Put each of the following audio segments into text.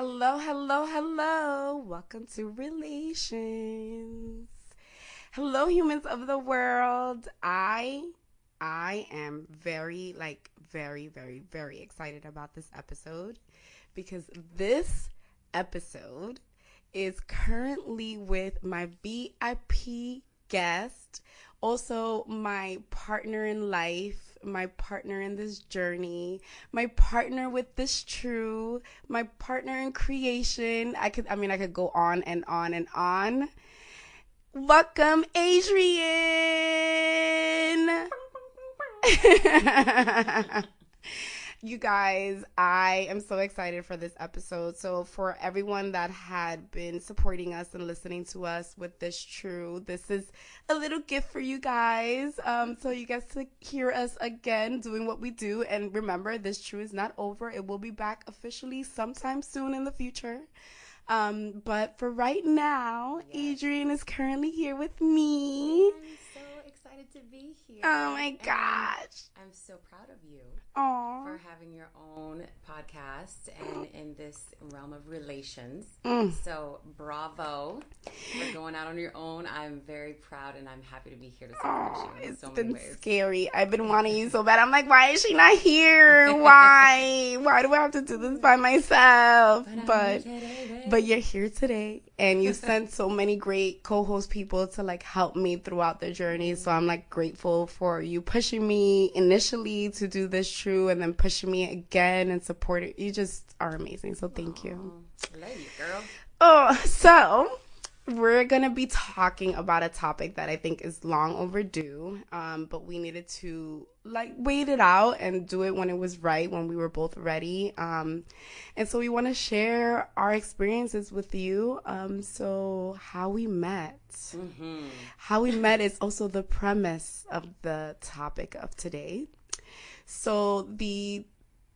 Hello, hello, hello. Welcome to ReLAYshons. Hello, humans of the world. I am very, very excited about this episode because this episode is currently with my VIP guest, also my partner in life, my partner in this journey, my partner with T.H.I.Stru, my partner in creation. I could go on and on and on. Welcome, Adrienne. You guys, I am so excited for this episode. So for everyone that had been supporting us and listening to us with T.H.I.Stru, this is a little gift for you guys. So you get to hear us again doing what we do. And remember, T.H.I.Stru is not over. It will be back officially sometime soon in the future. But for right now, yes. Adrienne is currently here with me. I'm so excited to be here. Oh my gosh. I'm so proud of you. Aww. For having your own podcast and in this realm of ReLAYshons. So bravo for going out on your own. I'm very proud and I'm happy to be here to support you in so many ways. It's been scary. I've been wanting you so bad. I'm like, why is she not here? Why? Why do I have to do this by myself? But you're here today and you sent so many great co-host people to like help me throughout the journey. So I'm like grateful for you pushing me initially to do this and then pushing me again and supporting. You just are amazing. So thank you. Love you, girl. Oh, so we're going to be talking about a topic that I think is long overdue. But we needed to like wait it out and do it when it was right, when we were both ready. And so we want to share our experiences with you. So how we met. How we met is also the premise of the topic of today. So the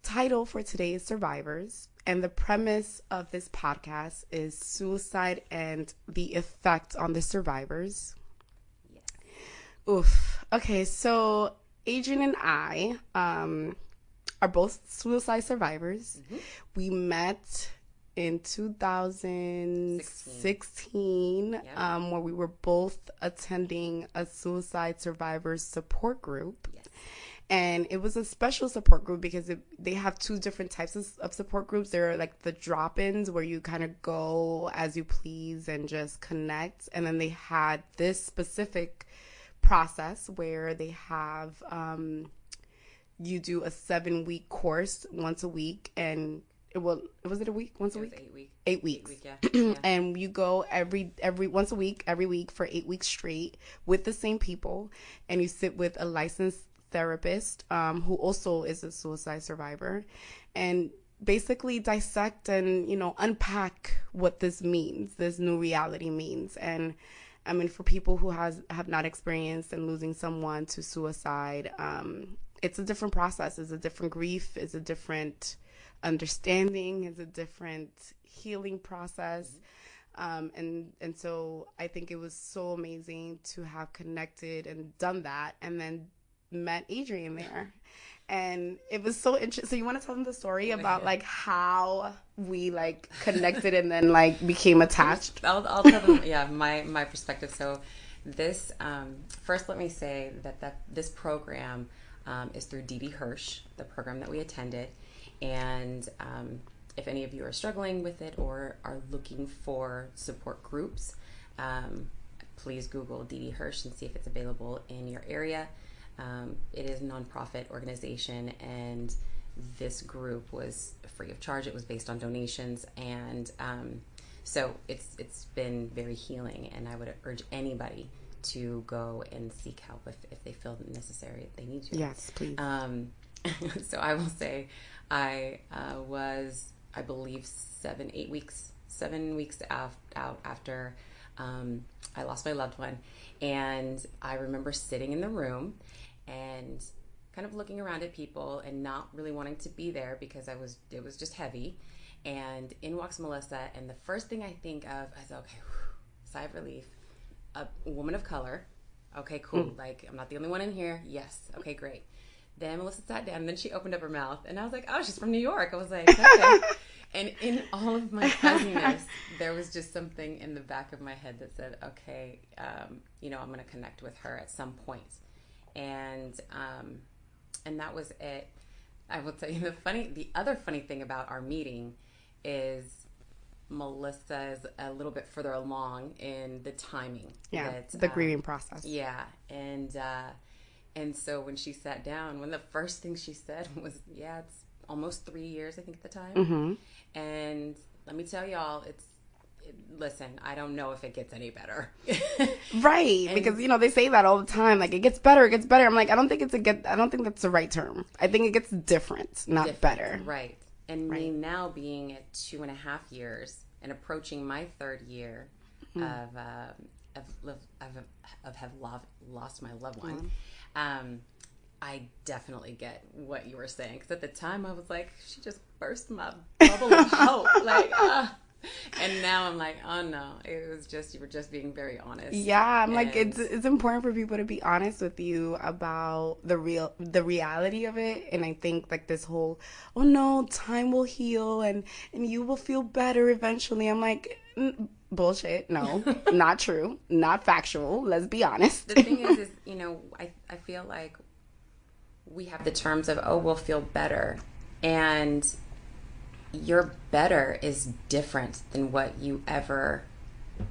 title for today is Survivors, and the premise of this podcast is suicide and the effect on the survivors. Yes. Oof. Okay, so Adrienne and I are both suicide survivors. We met in 2016, where we were both attending a suicide survivors support group. Yes. And it was a special support group because they have two different types of support groups. There are like the drop-ins where you kind of go as you please and just connect. And then they had this specific process where they have you do a 7-week course once a week. And was it a week? Once a week? 8 weeks. 8 weeks. 8 weeks, yeah. And you go every once a week, every week for 8 weeks straight with the same people. And you sit with a licensed therapist who also is a suicide survivor, and basically dissect and unpack what this means, this new reality means. And I mean, for people who have not experienced and losing someone to suicide, it's a different process, it's a different grief, it's a different understanding, it's a different healing process. And so I think it was so amazing to have connected and done that, and then met Adrienne there. And it was so interesting. So you want to tell them the story about like how we like connected and then like became attached? I'll tell them my perspective. So this first let me say that this program is through T.H.I. the program that we attended. And if any of you are struggling with it or are looking for support groups, please Google T.H.I. and see if it's available in your area. It is a nonprofit organization, and this group was free of charge. It was based on donations, and so it's been very healing. And I would urge anybody to go and seek help if they feel necessary, if they need to. Yes, please. So I will say, I was, I believe, 7 weeks out after I lost my loved one, and I remember sitting in the room and kind of looking around at people and not really wanting to be there because it was just heavy. And in walks Melissa, and the first thing I think of is, okay, sigh of relief, a woman of color. Okay, cool. Like, I'm not the only one in here. Yes. Okay, great. Then Melissa sat down, and then she opened up her mouth, and I was like, oh, she's from New York. I was like, okay. And in all of my fuzziness, there was just something in the back of my head that said, okay, I'm going to connect with her at some point. And that was it. I will tell you the other funny thing about our meeting is Melissa is a little bit further along in the timing. Yeah, the grieving process. Yeah, and so when she sat down, one of the first things she said was, "Yeah, it's almost 3 years, I think, at the time." Mm-hmm. And let me tell y'all, listen, I don't know if it gets any better. Right, because they say that all the time, like it gets better, it gets better. I'm like, I don't think that's the right term. I think it gets different, not better. Right. And me now being at 2.5 years and approaching my 3rd year of have lost my loved one, I definitely get what you were saying. Because at the time I was like, she just burst my bubble of hope. Like, and now I'm like, oh no, it was just, you were just being very honest. Yeah, I'm like, it's important for people to be honest with you about the reality of it. And I think like this whole, oh no, time will heal and you will feel better eventually. I'm like, bullshit. No, not true, not factual. Let's be honest. The thing is I feel like we have the terms of, oh, we'll feel better, and your better is different than what you ever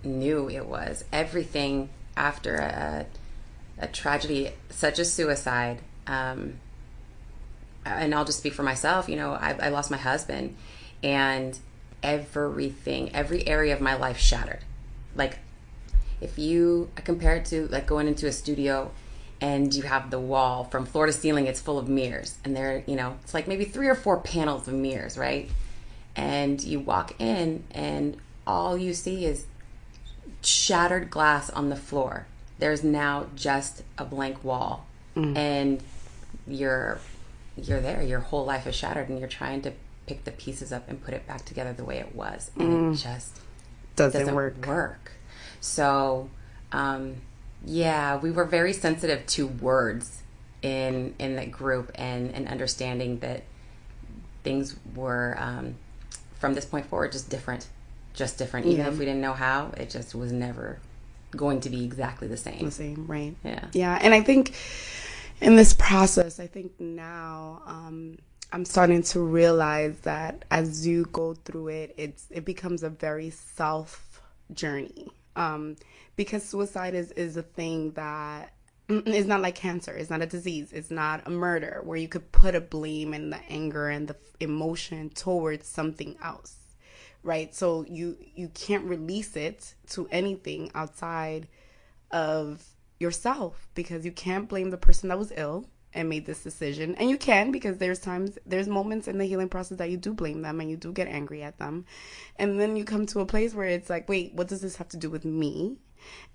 knew it was. Everything after a tragedy such as suicide, and I'll just speak for myself, I lost my husband, and every area of my life shattered. Like, I compare it to like going into a studio and you have the wall from floor to ceiling, it's full of mirrors, and it's like maybe 3 or 4 panels of mirrors, right? And you walk in and all you see is shattered glass on the floor. There's now just a blank wall. And you're there. Your whole life is shattered, and you're trying to pick the pieces up and put it back together the way it was. And it just doesn't work. So, yeah, we were very sensitive to words in that group, and understanding that things were, from this point forward, just different. Even if we didn't know how, it just was never going to be exactly the same. Right? Yeah. Yeah, and I think in this process, I think now I'm starting to realize that as you go through it, it becomes a very self journey. Because suicide is a thing that is not like cancer. It's not a disease. It's not a murder where you could put a blame and the anger and the emotion towards something else, right? So you can't release it to anything outside of yourself, because you can't blame the person that was ill and made this decision. And you can, because there's moments in the healing process that you do blame them and you do get angry at them. And then you come to a place where it's like, wait, what does this have to do with me?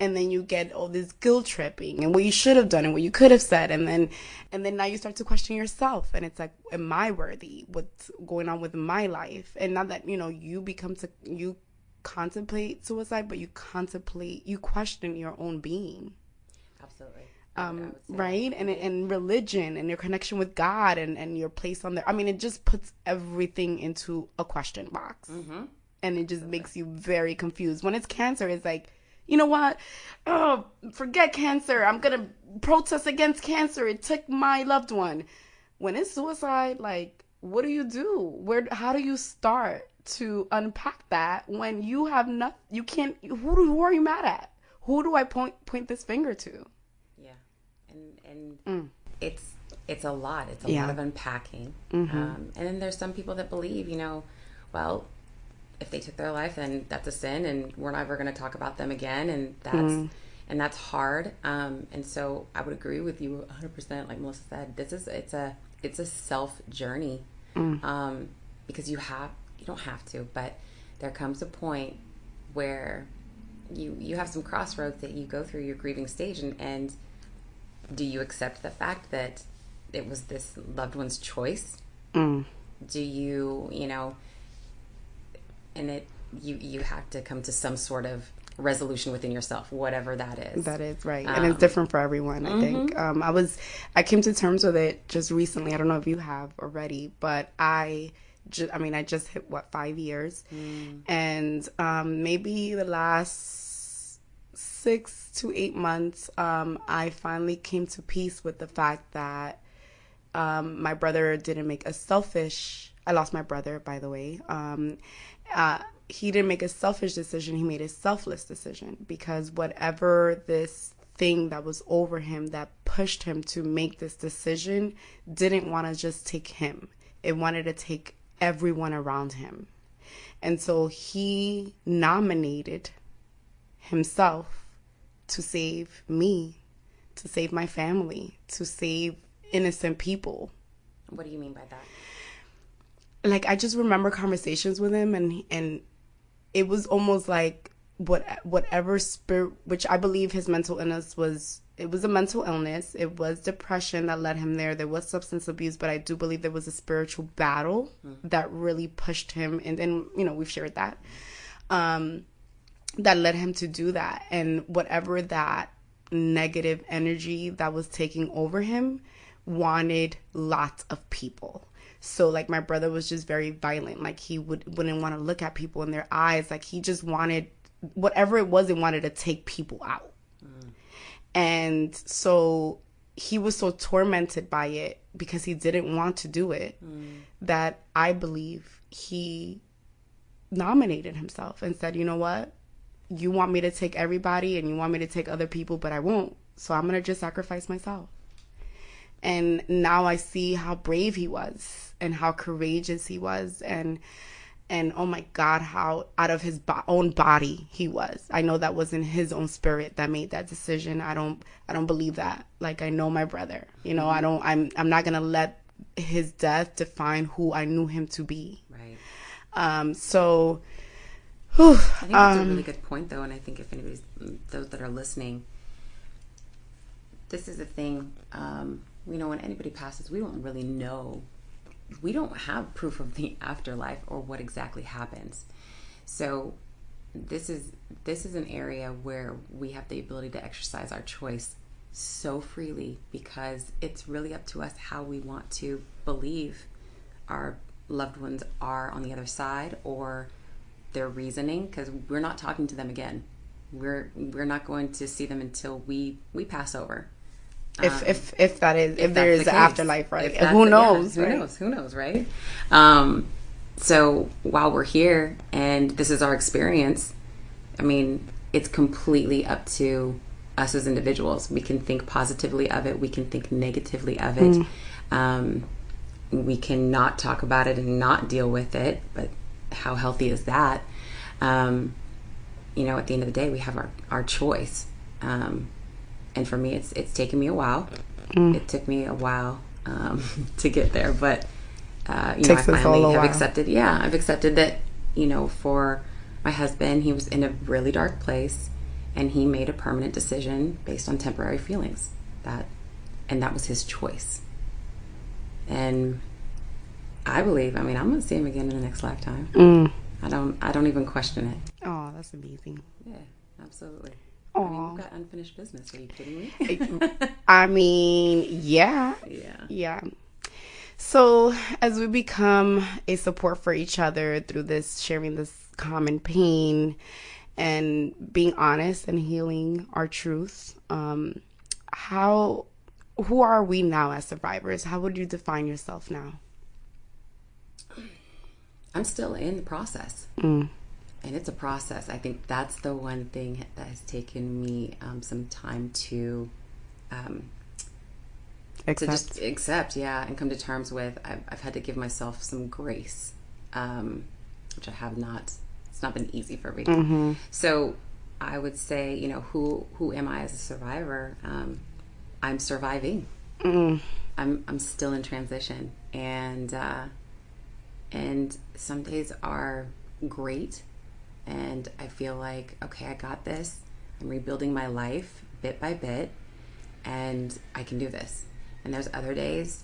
And then you get all this guilt tripping and what you should have done and what you could have said. And then now you start to question yourself. And it's like, am I worthy? What's going on with my life? And not that, you contemplate suicide, but you question your own being. Absolutely. Right? And religion and your connection with God and your place on there. I mean, it just puts everything into a question box. Mm-hmm. And it just makes you very confused. When it's cancer, it's like, you know what? Oh, forget cancer. I'm going to protest against cancer. It took my loved one. When it's suicide, like, what do you do? How do you start to unpack that when you have nothing? You can't. Who are you mad at? Who do I point this finger to? Yeah, and it's a lot. It's a lot of unpacking. Mm-hmm. And then there's some people that believe, well, if they took their life, then that's a sin, and we're never going to talk about them again, and that's hard. And so I would agree with you 100%. Like Melissa said, it's a self journey, because you don't have to, but there comes a point where you have some crossroads that you go through your grieving stage, and do you accept the fact that it was this loved one's choice? Do you and you have to come to some sort of resolution within yourself, whatever that is. That is right. And it's different for everyone, I think. I came to terms with it just recently. I don't know if you have already, but I I just hit 5 years, and maybe the last 6 to 8 months, I finally came to peace with the fact that my brother didn't make a selfish. I lost my brother, by the way. He didn't make a selfish decision. He made a selfless decision, because whatever this thing that was over him that pushed him to make this decision didn't want to just take him. It wanted to take everyone around him. And so he nominated himself to save me, to save my family, to save innocent people. What do you mean by that? Like, I just remember conversations with him, and it was almost like whatever spirit, which I believe his mental illness was, it was a mental illness. It was depression that led him there. There was substance abuse, but I do believe there was a spiritual battle that really pushed him. And then, we've shared that, that led him to do that. And whatever that negative energy that was taking over him wanted lots of people. So, like, my brother was just very violent. Like, he wouldn't want to look at people in their eyes. Like, he just wanted, whatever it was, he wanted to take people out. And so he was so tormented by it, because he didn't want to do it, that I believe he nominated himself and said, you know what? You want me to take everybody and you want me to take other people, but I won't. So I'm going to just sacrifice myself. And now I see how brave he was and how courageous he was, and oh my God, how out of his own body he was. I know that wasn't his own spirit that made that decision. I don't believe that. Like, I know my brother. I'm not gonna let his death define who I knew him to be. Right. So. I think that's a really good point, though, and I think if anybody's, those that are listening, this is the thing. When anybody passes, we don't really know. We don't have proof of the afterlife or what exactly happens. So this is an area where we have the ability to exercise our choice so freely, because it's really up to us how we want to believe our loved ones are on the other side, or their reasoning, because we're not talking to them again. We're not going to see them until we pass over. If there is an afterlife, right? Who knows? Who knows, right? So while we're here and this is our experience, I mean, it's completely up to us as individuals. We can think positively of it. We can think negatively of it. We can not talk about it and not deal with it. But how healthy is that? At the end of the day, we have our choice. And for me, it's taken me a while. It took me a while to get there, but I finally have accepted. Yeah, I've accepted that. For my husband, he was in a really dark place, and he made a permanent decision based on temporary feelings. And that was his choice. And I believe, I'm going to see him again in the next lifetime. I don't even question it. Oh, that's amazing. Yeah, absolutely. Aww. We've got unfinished business. Are you kidding me? Yeah. Yeah. So as we become a support for each other through this, sharing this common pain and being honest and healing our truth, who are we now as survivors? How would you define yourself now? I'm still in the process. And it's a process. I think that's the one thing that has taken me some time to just accept, and come to terms with. I've had to give myself some grace, which I have not. It's not been easy for me. So I would say, who am I as a survivor? I'm surviving. I'm still in transition, and some days are great. And I feel like, okay, I got this. I'm rebuilding my life bit by bit, and I can do this. And there's other days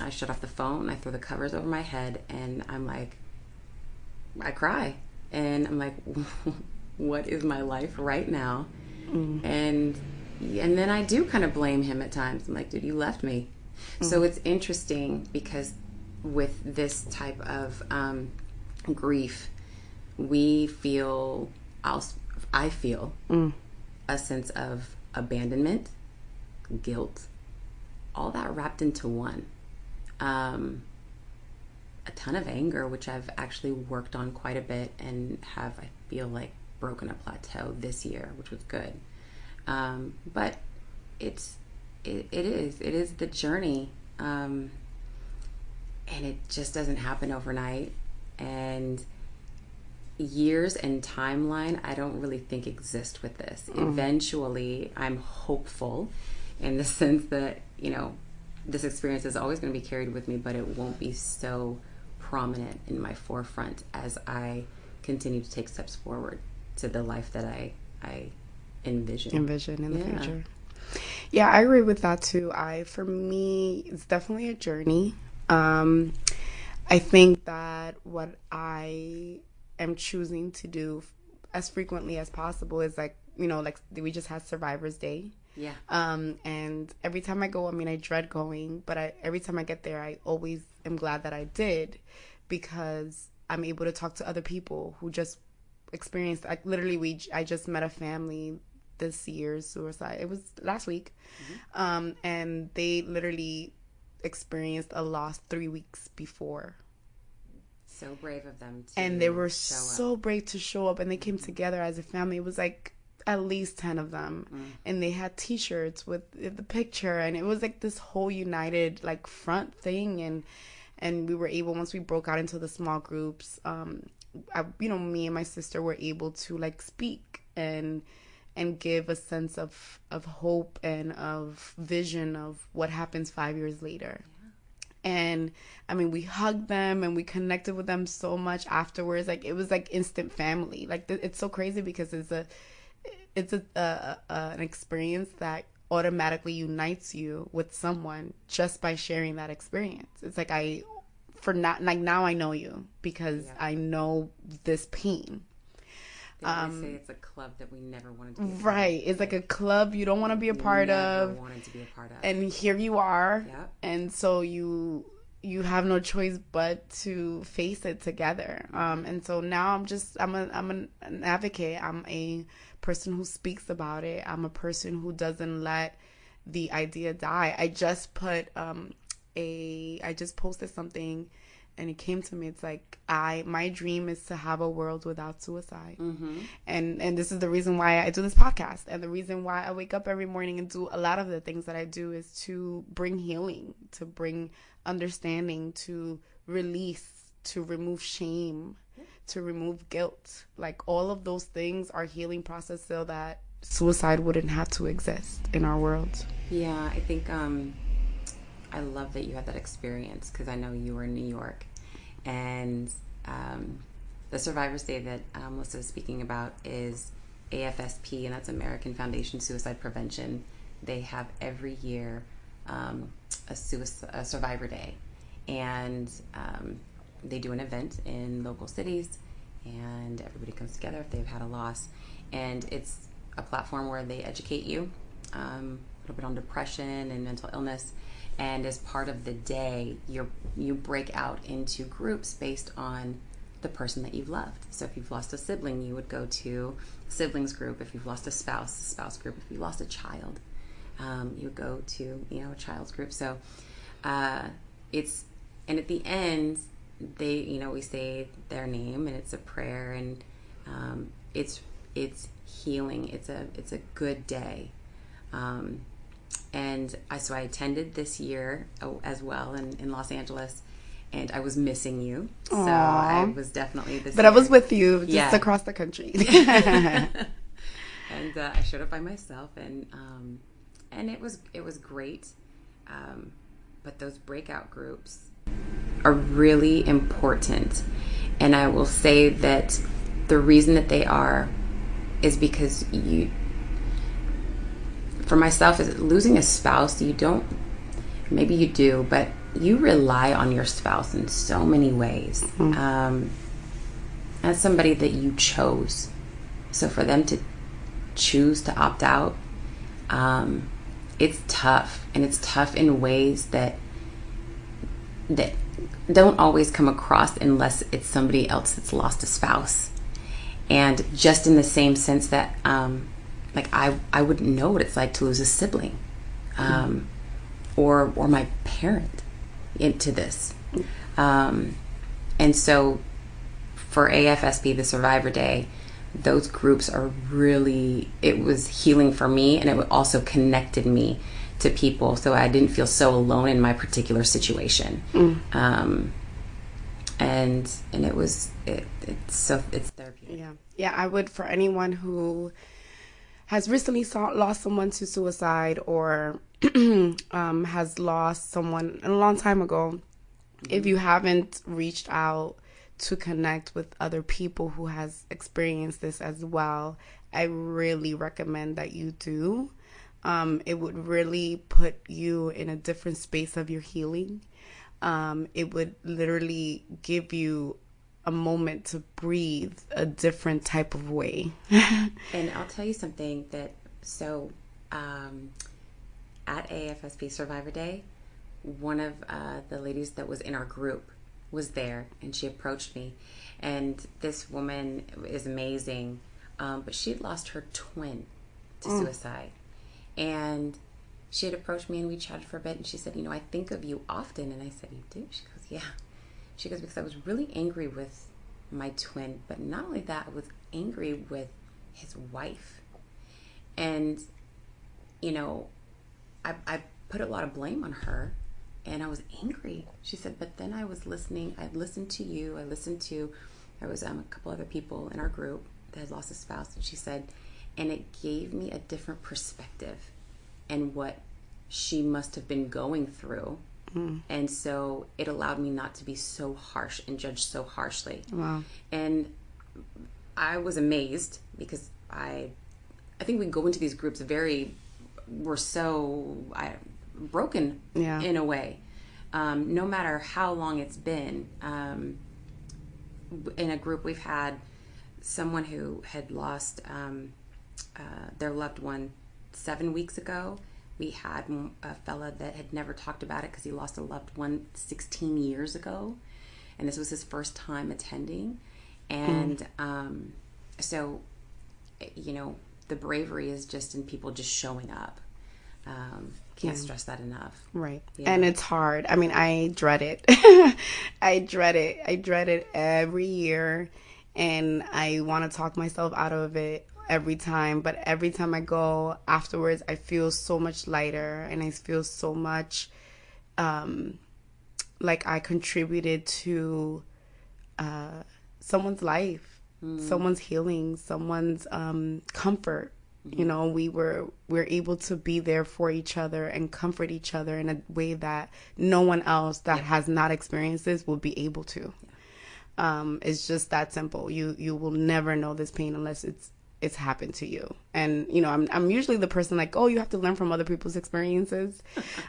I shut off the phone, I throw the covers over my head, and I'm like, I cry. And I'm like, what is my life right now? And then I do kind of blame him at times. I'm like, dude, you left me. So it's interesting because with this type of grief, we feel, I feel a sense of abandonment, guilt, all that wrapped into one. A ton of anger, which I've actually worked on quite a bit and have, I feel like, broken a plateau this year, which was good. But it is the journey. And it just doesn't happen overnight. And years and timeline, I don't really think exist with this. Eventually, I'm hopeful in the sense that, you know, this experience is always going to be carried with me, but it won't be so prominent in my forefront as I continue to take steps forward to the life that I envision in the future. Yeah, I agree with that too. For me, it's definitely a journey. I think that what I am choosing to do as frequently as possible is like, you know, like we just had Survivor's Day. Yeah. And every time I go, I mean, I dread going, but every time I get there, I always am glad that I did, because I'm able to talk to other people who just experienced, like literally I just met a family this year's suicide. It was last week. And they literally experienced a loss 3 weeks before. So brave of them to and they were so brave to show up, and they came together as a family. It was like at least 10 of them, and they had T-shirts with the picture, and it was like this whole united like front thing. And we were able, once we broke out into the small groups, me and my sister were able to like speak and give a sense of hope and of vision of what happens 5 years later. And I mean, we hugged them and we connected with them so much afterwards. Like, it was like instant family. Like, it's so crazy because it's an experience that automatically unites you with someone just by sharing that experience. It's like now I know you because I know this pain. They always say it's a club that we never wanted to be a part right. of. It's like a club you don't want to be a part of. Never wanted to be a part of. And here you are. Yep. And so you have no choice but to face it together. And so now I'm an advocate. I'm a person who speaks about it. I'm a person who doesn't let the idea die. I just put I just posted something, and it came to me. It's like, my dream is to have a world without suicide. And this is the reason why I do this podcast, and the reason why I wake up every morning and do a lot of the things that I do is to bring healing, to bring understanding, to release, to remove shame, to remove guilt. Like, all of those things are healing process so that suicide wouldn't have to exist in our world. Yeah, I think I love that you had that experience, because I know you were in New York, and the Survivor's Day that Melissa is speaking about is AFSP, and that's American Foundation Suicide Prevention. They have every year a Survivor Day, and they do an event in local cities, and everybody comes together if they've had a loss, and it's a platform where they educate you a little bit on depression and mental illness. And as part of the day, you break out into groups based on the person that you've loved. So if you've lost a sibling, you would go to siblings group. If you've lost a spouse group. If you lost a child, you would go to a child's group. So and at the end, we say their name, and it's a prayer, and it's healing. It's a good day. And so I attended this year as well in Los Angeles, and I was missing you. Aww. So I was definitely this. But year. I was with you just across the country. And I showed up by myself, and it was great. But those breakout groups are really important, and I will say that the reason that they are is because for myself, is losing a spouse, maybe you do, but you rely on your spouse in so many ways. As somebody that you chose. So for them to choose to opt out, it's tough. And it's tough in ways that that don't always come across unless it's somebody else that's lost a spouse. And just in the same sense that, like I wouldn't know what it's like to lose a sibling, or my parent into this. And so for AFSP, the Survivor Day, those groups are really, it was healing for me, and it also connected me to people, so I didn't feel so alone in my particular situation. And it's therapeutic. Yeah, I would, for anyone who has recently lost someone to suicide, or has lost someone a long time ago, if you haven't reached out to connect with other people who has experienced this as well, I really recommend that you do. It would really put you in a different space of your healing. It would literally give you a moment to breathe a different type of way. And I'll tell you something that, so at AFSP Survivor Day, one of the ladies that was in our group was there, and she approached me, and this woman is amazing, but she had lost her twin to suicide, and she had approached me, and we chatted for a bit, and she said, I think of you often. And I said, you do? She goes, yeah. She goes, because I was really angry with my twin, but not only that, I was angry with his wife. And I put a lot of blame on her, and I was angry. She said, but then I was listening. I listened to you. There was a couple other people in our group that had lost a spouse. And she said, and it gave me a different perspective and what she must have been going through. And so it allowed me not to be so harsh and judge so harshly. Wow. And I was amazed, because I think we go into these groups we're so broken in a way. No matter how long it's been. In a group, we've had someone who had lost their loved one 7 weeks ago. We had a fella that had never talked about it because he lost a loved one 16 years ago, and this was his first time attending. And so, the bravery is just in people just showing up. Can't stress that enough. Right. Yeah. And it's hard. I mean, I dread it. I dread it every year, and I want to talk myself out of it every time. But every time I go afterwards, I feel so much lighter, and I feel so much like I contributed to someone's life, someone's healing, someone's comfort. We're able to be there for each other and comfort each other in a way that no one else that has not experienced this will be able to. It's just that simple. You will never know this pain unless it's happened to you. And I'm usually the person like, oh, you have to learn from other people's experiences.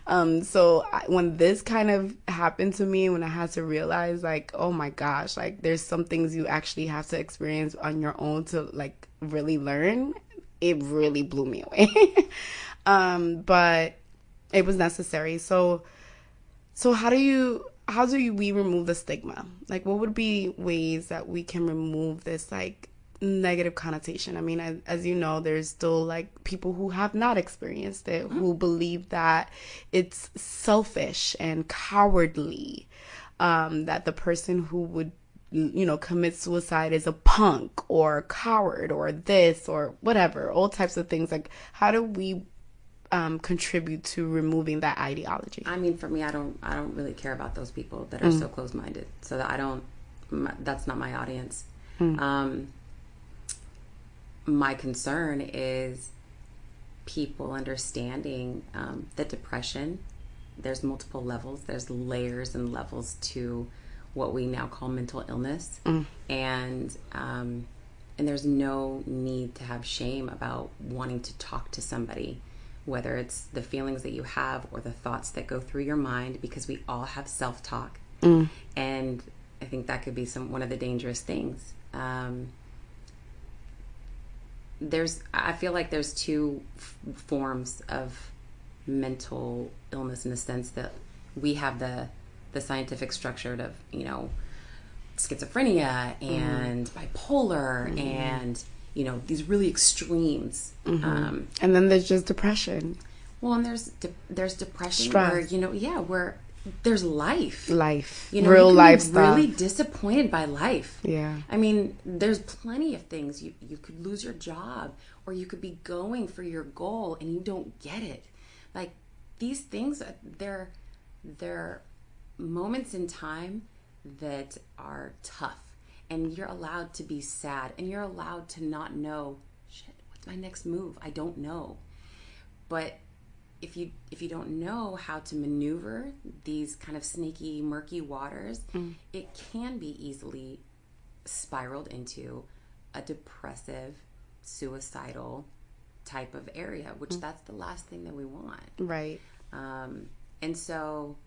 When this kind of happened to me, when I had to realize like, oh my gosh, like there's some things you actually have to experience on your own to like really learn, it really blew me away. But it was necessary. So how do we remove the stigma? Like, what would be ways that we can remove this like negative connotation? I mean, as you know, there's still like people who have not experienced it, who believe that it's selfish and cowardly, that the person who would commit suicide is a punk or a coward or this or whatever, all types of things. Like, how do we contribute to removing that ideology? I mean, for me, I don't really care about those people that are so close-minded, so that that's not my audience. My concern is people understanding that depression, there's multiple levels, there's layers and levels to what we now call mental illness. And there's no need to have shame about wanting to talk to somebody, whether it's the feelings that you have or the thoughts that go through your mind, because we all have self-talk. And I think that could be one of the dangerous things. I feel like there's two forms of mental illness, in the sense that we have the the scientific structure of, schizophrenia and bipolar and, these really extremes. And then there's just depression. Well, and there's depression, stress, where there's life, real life stuff. Really disappointed by life. Yeah, I mean, there's plenty of things. You could lose your job, or you could be going for your goal and you don't get it. Like, these things, they're moments in time that are tough, and you're allowed to be sad, and you're allowed to not know, shit, what's my next move? I don't know. But if you don't know how to maneuver these kind of snaky, murky waters, it can be easily spiraled into a depressive, suicidal type of area, which that's the last thing that we want. Right. And so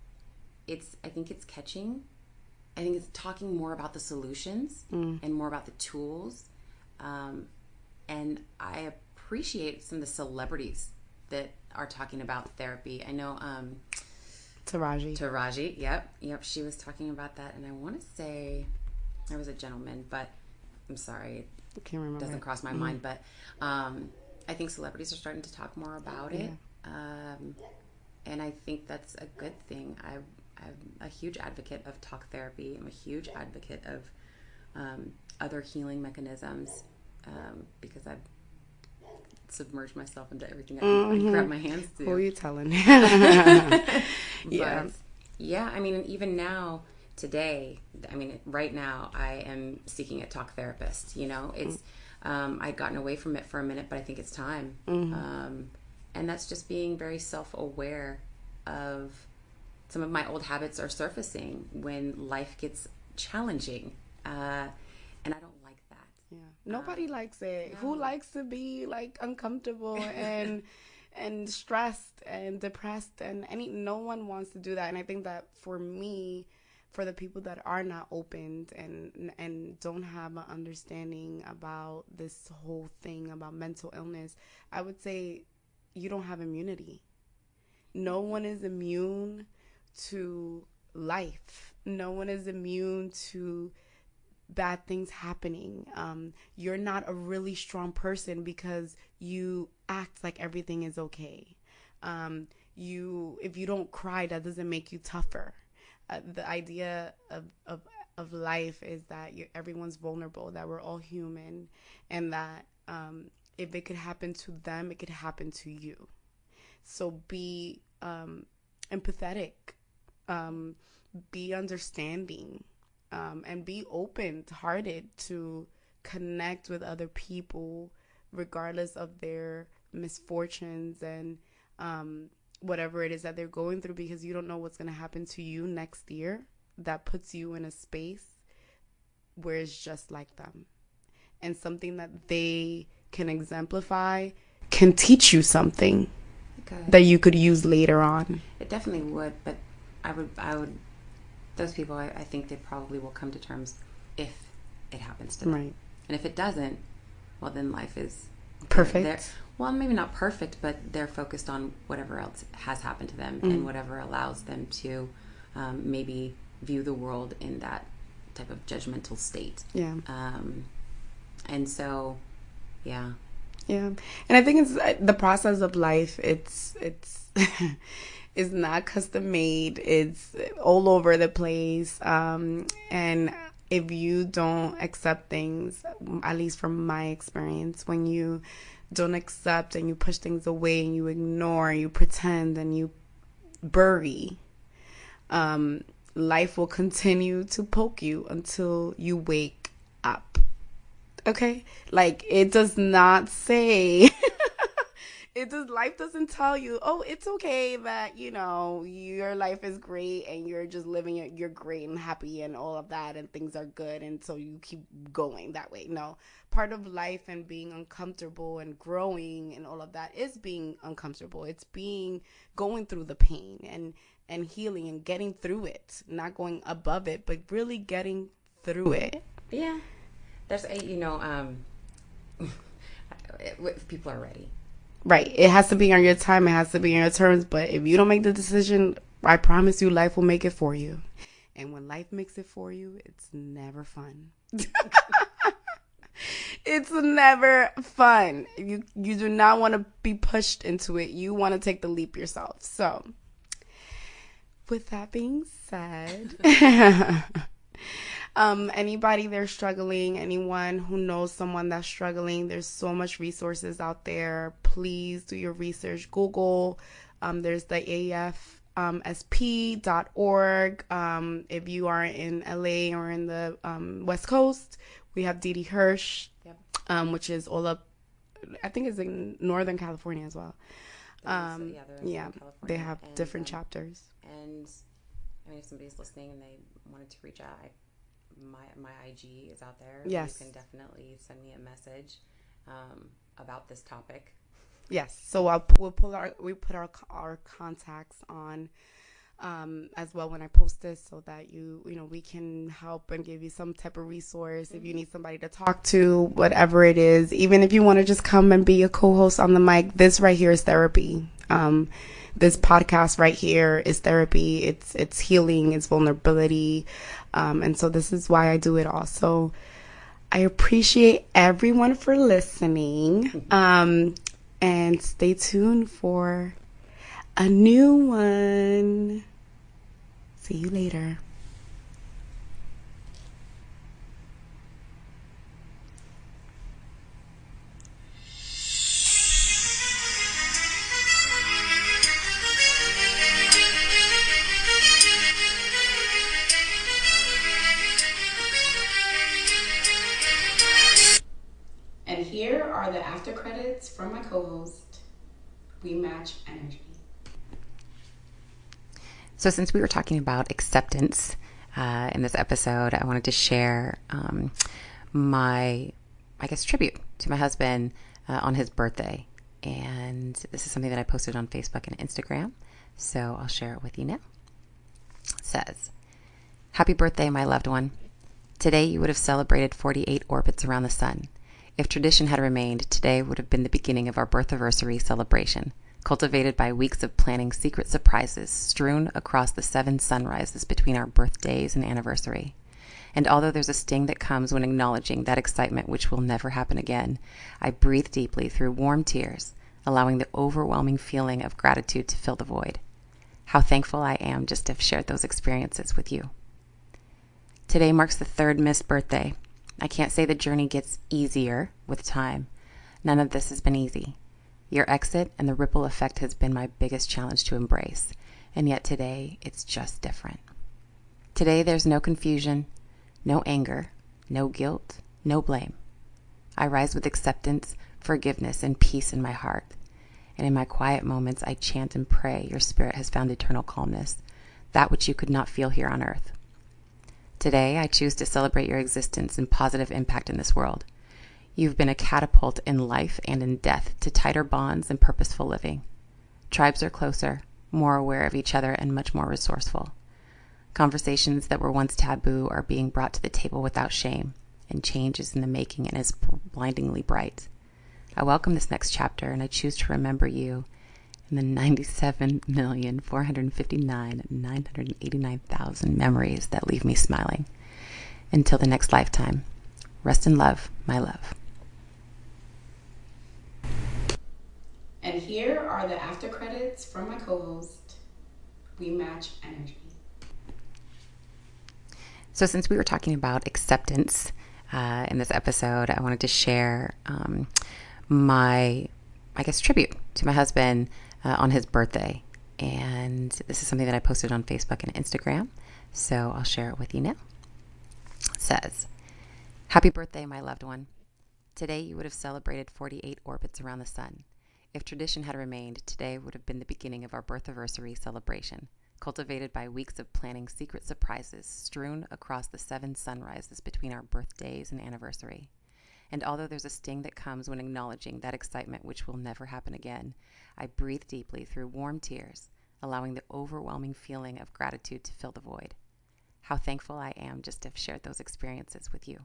I think it's talking more about the solutions and more about the tools. And I appreciate some of the celebrities that are talking about therapy. I know Taraji, yep, she was talking about that, and I want to say there was a gentleman, but I'm sorry, I can't remember. Doesn't cross my mind, but I think celebrities are starting to talk more about it, and I think that's a good thing. I'm a huge advocate of talk therapy. I'm a huge advocate of other healing mechanisms because I've submerge myself into everything I can grab my hands to. Who are you telling? Yeah. I mean, and even now, today, right now, I am seeking a talk therapist. It's I'd gotten away from it for a minute, but I think it's time. And that's just being very self-aware of some of my old habits are surfacing when life gets challenging, and I don't. Yeah, nobody likes it. No. Who likes to be like uncomfortable and stressed and depressed and no one wants to do that. And I think that for me, for the people that are not opened and don't have an understanding about this whole thing about mental illness, I would say you don't have immunity. No one is immune to life. No one is immune to bad things happening. You're not a really strong person because you act like everything is okay. If you don't cry, that doesn't make you tougher. The idea of life is that everyone's vulnerable, that we're all human, and that if it could happen to them, it could happen to you. So be empathetic, be understanding, and be open-hearted to connect with other people regardless of their misfortunes and whatever it is that they're going through, because you don't know what's going to happen to you next year that puts you in a space where it's just like them. And something that they can exemplify can teach you something that you could use later on. It definitely would, but I would those people, I think they probably will come to terms if it happens to them. Right. And if it doesn't, well, then life is perfect. Well, maybe not perfect, but they're focused on whatever else has happened to them and whatever allows them to maybe view the world in that type of judgmental state. Yeah. And so, yeah. Yeah. And I think it's the process of life. It's is not custom made. It's all over the place. And if you don't accept things, at least from my experience, when you don't accept and you push things away and you ignore, you pretend and you bury, life will continue to poke you until you wake up. Okay? Like, it does not say... life doesn't tell you, oh, it's okay that, your life is great and you're just living, you're great and happy and all of that and things are good and so you keep going that way. No, part of life and being uncomfortable and growing and all of that is being uncomfortable. It's going through the pain and healing and getting through it, not going above it, but really getting through it. Yeah. There's if people are ready. Right. It has to be on your time. It has to be on your terms. But if you don't make the decision, I promise you, life will make it for you. And when life makes it for you, it's never fun. It's never fun. You do not want to be pushed into it. You want to take the leap yourself. So, with that being said, anybody there struggling, anyone who knows someone that's struggling, there's so much resources out there. Please do your research. Google. There's the AFSP.org. If you are in LA or in the West Coast, we have Didi Hirsch, which is all up, I think it's in Northern California as well. They have different chapters. And I mean, if somebody's listening and they wanted to reach out, my IG is out there. Yes. You can definitely send me a message about this topic. Yes. So we put our contacts on as well when I post this, so that we can help and give you some type of resource. If you need somebody to talk to, whatever it is, even if you want to just come and be a co-host on the mic, this right here is therapy. This podcast right here is therapy. It's healing, it's vulnerability. And so this is why I do it all. So I appreciate everyone for listening. And stay tuned for a new one. See you later. And here are the after credits from my co-host. We match energy. So since we were talking about acceptance in this episode, I wanted to share my, tribute to my husband on his birthday. And this is something that I posted on Facebook and Instagram. So I'll share it with you now. It says, "Happy birthday, my loved one. Today you would have celebrated 48 orbits around the sun. If tradition had remained, today would have been the beginning of our birthiversary celebration, cultivated by weeks of planning secret surprises strewn across the 7 sunrises between our birthdays and anniversary. And although there's a sting that comes when acknowledging that excitement which will never happen again, I breathe deeply through warm tears, allowing the overwhelming feeling of gratitude to fill the void. How thankful I am just to have shared those experiences with you. Today marks the 3rd missed birthday. I can't say the journey gets easier with time. None of this has been easy. Your exit and the ripple effect has been my biggest challenge to embrace, and yet today it's just different. Today there's no confusion, no anger, no guilt, no blame. I rise with acceptance, forgiveness, and peace in my heart. And in my quiet moments, I chant and pray your spirit has found eternal calmness, that which you could not feel here on earth. Today, I choose to celebrate your existence and positive impact in this world. You've been a catapult in life and in death to tighter bonds and purposeful living. Tribes are closer, more aware of each other, and much more resourceful. Conversations that were once taboo are being brought to the table without shame, and change is in the making and is blindingly bright. I welcome this next chapter, and I choose to remember you in the 97,459,989,000 memories that leave me smiling. Until the next lifetime, rest in love, my love." And here are the after credits from my co-host. We match energy. So since we were talking about acceptance in this episode, I wanted to share my, tribute to my husband on his birthday. And this is something that I posted on Facebook and Instagram. So I'll share it with you now. It says, "Happy birthday, my loved one. Today you would have celebrated 48 orbits around the sun. If tradition had remained, today would have been the beginning of our birthiversary celebration, cultivated by weeks of planning secret surprises strewn across the 7 sunrises between our birthdays and anniversary. And although there's a sting that comes when acknowledging that excitement which will never happen again, I breathe deeply through warm tears, allowing the overwhelming feeling of gratitude to fill the void. How thankful I am just to have shared those experiences with you.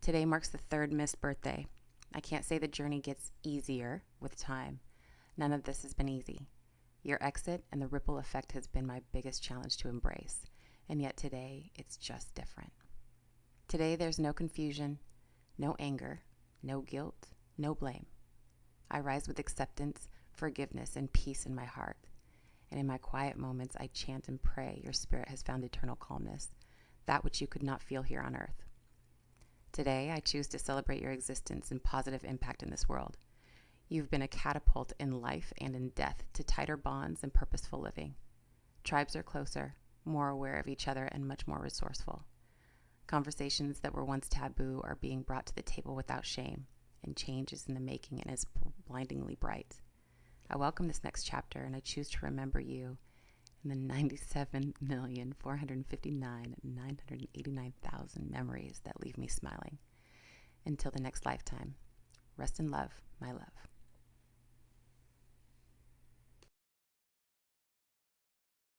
Today marks the 3rd missed birthday. I can't say the journey gets easier with time. None of this has been easy. Your exit and the ripple effect has been my biggest challenge to embrace, and yet today it's just different. Today there's no confusion, no anger, no guilt, no blame. I rise with acceptance, forgiveness, and peace in my heart. And in my quiet moments, I chant and pray your spirit has found eternal calmness, that which you could not feel here on earth. Today, I choose to celebrate your existence and positive impact in this world. You've been a catapult in life and in death to tighter bonds and purposeful living. Tribes are closer, more aware of each other, and much more resourceful. Conversations that were once taboo are being brought to the table without shame, and change is in the making and is blindingly bright. I welcome this next chapter, and I choose to remember you in the 97,459,989,000 memories that leave me smiling. Until the next lifetime, rest in love, my love.